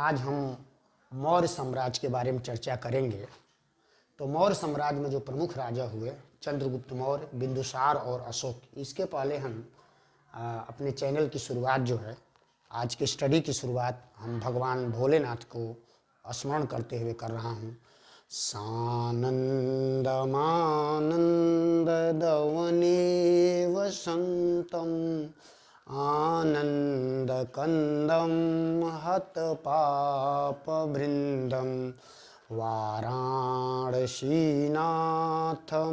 आज हम मौर्य साम्राज्य के बारे में चर्चा करेंगे। तो मौर्य साम्राज्य में जो प्रमुख राजा हुए चंद्रगुप्त मौर्य, बिंदुसार और अशोक। इसके पहले हम अपने चैनल की शुरुआत जो है, आज की स्टडी की शुरुआत हम भगवान भोलेनाथ को स्मरण करते हुए कर रहा हूँ। सानन्दमानन्ददवने वसन्तं आनन्दकन्दं हतपापवृन्दं वाराणसीनाथ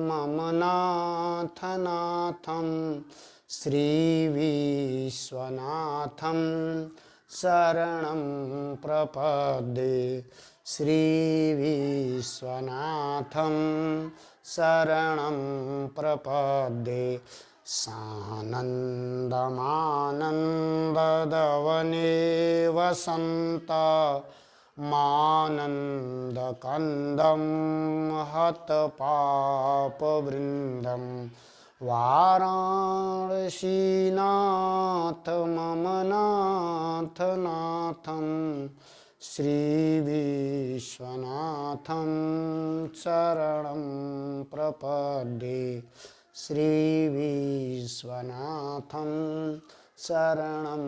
मम नाथनाथं श्रीविश्वनाथं शरणं प्रपद्ये। श्रीविश्वनाथं शरणं प्रपद्ये। सानन्दमानन्ददवने वसन्त मानन्दकन्दं हतपापवृन्दं वाराणसीनाथ मम नाथनाथं श्रीविश्वनाथं शरणं प्रपद्ये। श्रीविश्वनाथं शरणं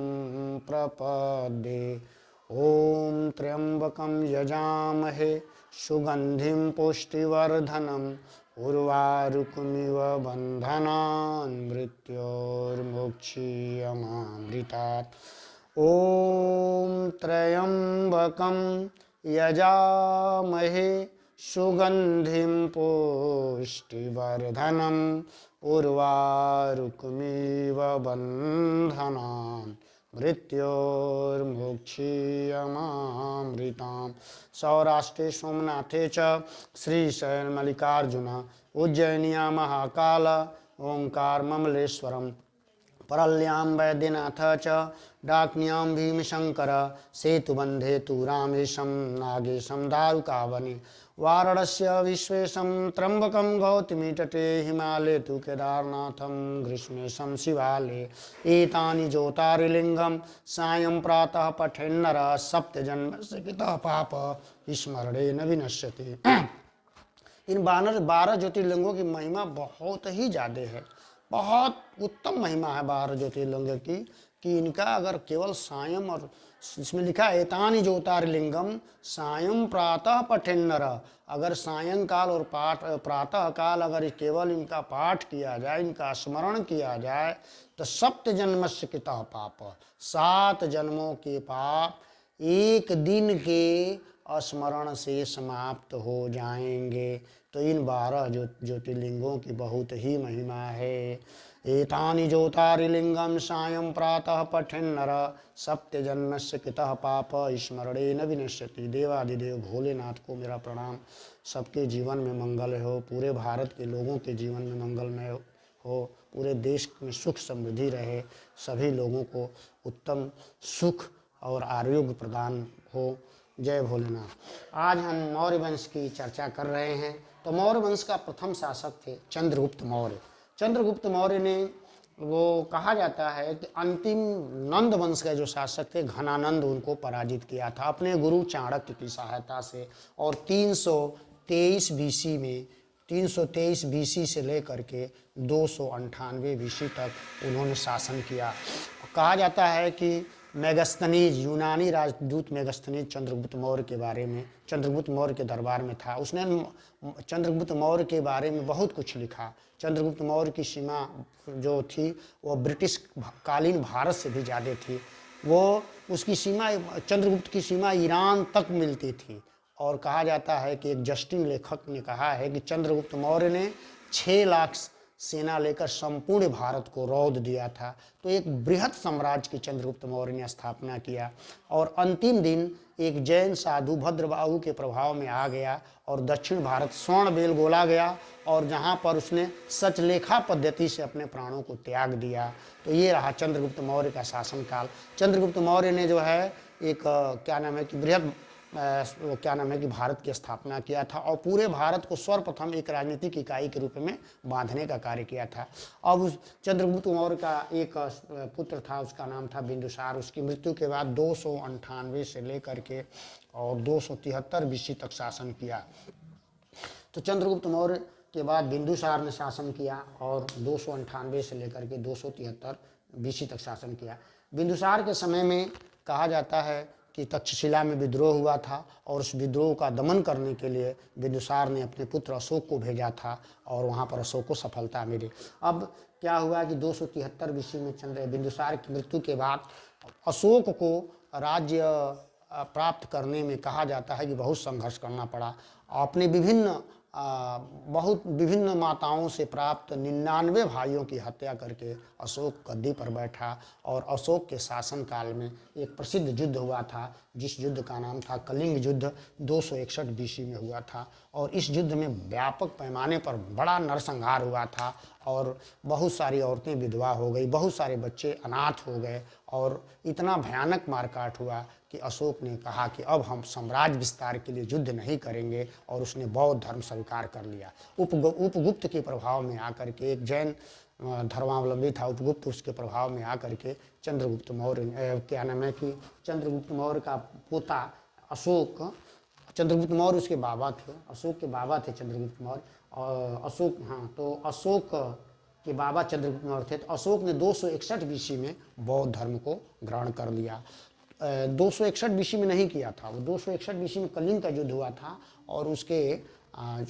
प्रपद्ये। ॐ त्र्यम्बकं यजामहे सुगन्धिं पुष्टिवर्धनम् उर्वारुकमिव बन्धनान् मृत्योर्मुक्षीयमामृतात्। ॐ त्र्यम्बकं यजामहे सुगन्धिं पुष्टिवर्धनम् उर्वारुकमिव बन्धनान् मृत्योर्मुक्षीयमामृताम्। सौराष्ट्रे सोमनाथे च श्रीशैलमल्लिकार्जुन उज्जयिन्यां महाकाल ओंकारममलेश्वरम् परल्यां वैद्यनाथ च डाक्न्यां भीमशंकर सेतुबन्धे तु रामेशं नागेशं दारुकावने वाराणस्य विश्वेशं त्र्यम्बकं गौतमीतटे हिमालये तु केदारनाथं ग्रीष्मेशं शिवालये। एतानि ज्योतिर्लिङ्गं सायं प्रातः पठेन्नर सप्तजन्मस्य कृतः पाप स्मरणेन विनश्यति। इन 12 ज्योतिर्लिंगों की महिमा बहुत ही ज़्यादा है, बहुत उत्तम महिमा है 12 ज्योतिर्लिंग की, कि इनका अगर केवल सायं, और इसमें लिखा है एतानि ज्योतिर्लिंगम सायं प्रातः पठेन्नर, अगर सायंकाल और प्रातः काल अगर केवल इनका पाठ किया जाए, इनका स्मरण किया जाए, तो सप्त जन्मस्य कृतः पाप, 7 जन्मों के पाप एक दिन के स्मरण से समाप्त हो जाएंगे। तो इन 12 ज्योतिर्लिंगों की बहुत ही महिमा है। एतानि ज्योतिर्लिंगम सायं प्रातः पठेन्नर सप्त जन्मस्य कृतः पाप स्मरणेन विनश्यति। देवादिदेव भोलेनाथ को मेरा प्रणाम। सबके जीवन में मंगल हो, पूरे भारत के लोगों के जीवन में मंगलमय हो, पूरे देश में सुख समृद्धि रहे, सभी लोगों को उत्तम सुख और आरोग्य प्रदान हो। जय भोलेनाथ। आज हम मौर्य वंश की चर्चा कर रहे हैं। तो मौर्य वंश का प्रथम शासक थे चंद्रगुप्त मौर्य। चंद्रगुप्त मौर्य ने, वो कहा जाता है कि अंतिम नंद वंश के जो शासक थे घनानंद, उनको पराजित किया था अपने गुरु चाणक्य की सहायता से। और 323 बीसी में, 323 बीसी से लेकर के 298 बीसी तक उन्होंने शासन किया। कहा जाता है कि मेगस्थनीज, यूनानी राजदूत मेगस्थनीज चंद्रगुप्त मौर्य के बारे में, चंद्रगुप्त मौर्य के दरबार में था। उसने चंद्रगुप्त मौर्य के बारे में बहुत कुछ लिखा। चंद्रगुप्त मौर्य की सीमा जो थी वो ब्रिटिश कालीन भारत से भी ज़्यादा थी। वो उसकी सीमा, चंद्रगुप्त की सीमा ईरान तक मिलती थी। और कहा जाता है कि एक जस्टिन लेखक ने कहा है कि चंद्रगुप्त मौर्य ने 6 लाख सेना लेकर संपूर्ण भारत को रौंद दिया था। तो एक बृहद साम्राज्य की चंद्रगुप्त मौर्य ने स्थापना किया। और अंतिम दिन एक जैन साधु भद्रबाहु के प्रभाव में आ गया और दक्षिण भारत स्वर्ण बेल गोला गया, और जहाँ पर उसने सचलेखा पद्धति से अपने प्राणों को त्याग दिया। तो ये रहा चंद्रगुप्त मौर्य का शासनकाल। चंद्रगुप्त मौर्य ने जो है एक क्या नाम है कि बृहद क्या नाम है कि भारत की स्थापना किया था और पूरे भारत को सर्वप्रथम एक राजनीतिक इकाई के रूप में बांधने का कार्य किया था। अब उस चंद्रगुप्त मौर्य का एक पुत्र था, उसका नाम था बिंदुसार। उसकी मृत्यु के बाद 298 से लेकर के और 273 बीसी तक शासन किया। तो चंद्रगुप्त मौर्य के बाद बिंदुसार ने शासन किया और 298 से लेकर के 273 बीसी तक शासन किया। बिंदुसार के समय में कहा जाता है कि तक्षशिला में विद्रोह हुआ था और उस विद्रोह का दमन करने के लिए बिंदुसार ने अपने पुत्र अशोक को भेजा था और वहाँ पर अशोक को सफलता मिली। अब क्या हुआ कि 273 बीसी में बिंदुसार की मृत्यु के बाद अशोक को राज्य प्राप्त करने में कहा जाता है कि बहुत संघर्ष करना पड़ा। अपने बहुत विभिन्न माताओं से प्राप्त 99 भाइयों की हत्या करके अशोक गद्दी पर बैठा और अशोक के शासनकाल में एक प्रसिद्ध युद्ध हुआ था, जिस युद्ध का नाम था कलिंग युद्ध, 261 बीसी में हुआ था। और इस युद्ध में व्यापक पैमाने पर बड़ा नरसंहार हुआ था और बहुत सारी औरतें विधवा हो गई, बहुत सारे बच्चे अनाथ हो गए और इतना भयानक मारकाट हुआ कि अशोक ने कहा कि अब हम साम्राज्य विस्तार के लिए युद्ध नहीं करेंगे और उसने बौद्ध धर्म स्वीकार कर लिया। उपगुप्त के प्रभाव में आकर के, एक जैन धर्मावलंबी था उपगुप्त, उसके प्रभाव में आकर के चंद्रगुप्त मौर्य क्या नाम है कि चंद्रगुप्त मौर्य का पोता अशोक, चंद्रगुप्त मौर्य उसके बाबा थे, अशोक के बाबा थे चंद्रगुप्त मौर्य और अशोक, हाँ, तो अशोक के बाबा चंद्रगुप्त मौर्य थे। तो अशोक ने 261 बीसी में बौद्ध धर्म को ग्रहण कर लिया। 261 बीसी में नहीं किया था, वो 261 बीसी में कलिंग का युद्ध हुआ था और उसके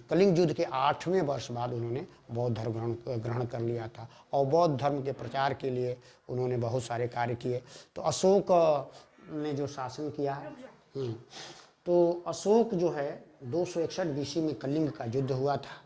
कलिंग युद्ध के 8वें वर्ष बाद उन्होंने बौद्ध धर्म ग्रहण कर लिया था और बौद्ध धर्म के प्रचार के लिए उन्होंने बहुत सारे कार्य किए। तो अशोक ने जो शासन किया, तो अशोक जो है 261 बीसी में कलिंग का युद्ध हुआ था।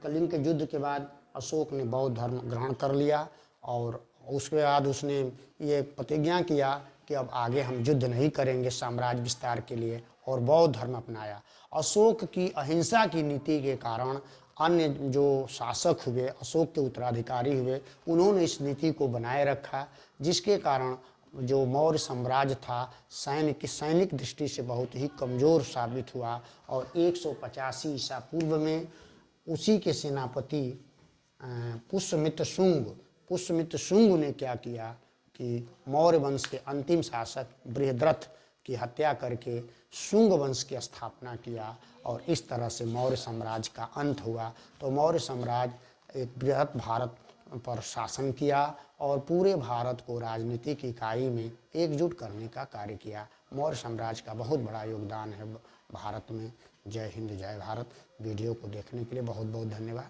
कलिंग के युद्ध के बाद अशोक ने बौद्ध धर्म ग्रहण कर लिया और उसके बाद उसने ये प्रतिज्ञा किया कि अब आगे हम युद्ध नहीं करेंगे साम्राज्य विस्तार के लिए, और बौद्ध धर्म अपनाया। अशोक की अहिंसा की नीति के कारण अन्य जो शासक हुए, अशोक के उत्तराधिकारी हुए, उन्होंने इस नीति को बनाए रखा, जिसके कारण जो मौर्य साम्राज्य था सैनिक दृष्टि से बहुत ही कमज़ोर साबित हुआ। और 185 ईसा पूर्व में उसी के सेनापति पुष्यमित्र शुंग ने क्या किया कि मौर्य वंश के अंतिम शासक बृहद्रथ की हत्या करके शुंग वंश की स्थापना किया और इस तरह से मौर्य साम्राज्य का अंत हुआ। तो मौर्य साम्राज्य एक बृहत भारत पर शासन किया और पूरे भारत को राजनीतिक इकाई में एकजुट करने का कार्य किया। मौर्य साम्राज्य का बहुत बड़ा योगदान है भारत में। जय हिंद, जय भारत। वीडियो को देखने के लिए बहुत बहुत धन्यवाद।